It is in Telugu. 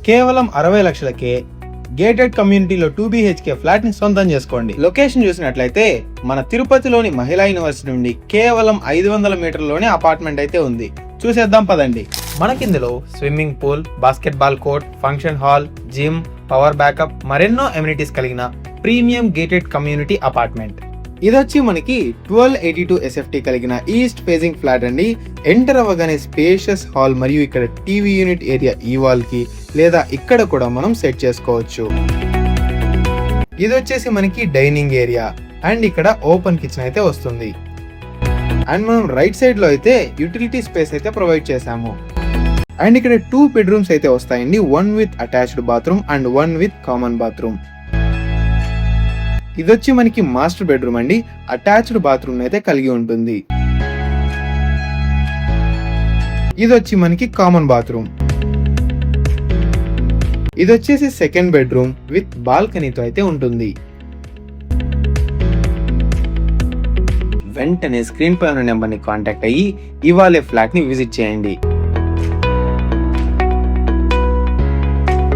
కేవలం 60 లక్షలకే గేటెడ్ కమ్యూనిటీలో 2 BHK ఫ్లాట్ ని సొంతం చేసుకోండి. లొకేషన్ చూసినట్లయితే మన తిరుపతిలోని మహిళా యూనివర్సిటీ నుండి కేవలం 500 మీటర్లలోనే అపార్ట్మెంట్ అయితే ఉంది. చూసేద్దాం పదండి. మనకిందులో swimming pool, basketball court, function hall, gym, power backup మరెన్నో ఎమ్యూనిటీస్ కలిగిన ప్రీమియం గేటెడ్ కమ్యూనిటీ అపార్ట్మెంట్. ఇదొచ్చి మనకి 1282 SFT కలిగిన ఈస్ట్ ఫేజింగ్ ఫ్లాట్ అండి. ఎంటర్ అవ్వగానే స్పేషియస్ హాల్ మరియు ఇక్కడ టీవీ యూనిట్ ఏరియా ఈ వాల్ కి లేదా ఇక్కడ కూడా మనం సెట్ చేసుకోవచ్చు. ఇది వచ్చేసి మనకి డైనింగ్ ఏరియా అండ్ ఇక్కడ ఓపెన్ కిచెన్ అయితే వస్తుంది. అండ్ మనం రైట్ సైడ్ లో అయితే యూటిలిటీ స్పేస్ అయితే ప్రొవైడ్ చేసాము. అండ్ ఇక్కడ 2 బెడ్రూమ్స్ అయితే వస్తాయండి. 1 with attached bathroom and 1 with common bathroom. ఇదొచ్చి మనకి మాస్టర్ బెడ్రూమ్ అండి. అటాచ్డ్ బాత్రూమ్ అయితే కలిగి ఉంటుంది. ఇదొచ్చి మనకి కామన్ బాత్రూమ్. ఇదొచ్చేసి సెకండ్ బెడ్రూమ్ విత్ బాల్కనీతో అయితే ఉంటుంది. వెంటనే స్క్రీన్ పై ఉన్న నెంబర్ ని కాంటాక్ట్ అయ్యి ఇవాళ ఫ్లాట్ ని విజిట్ చేయండి.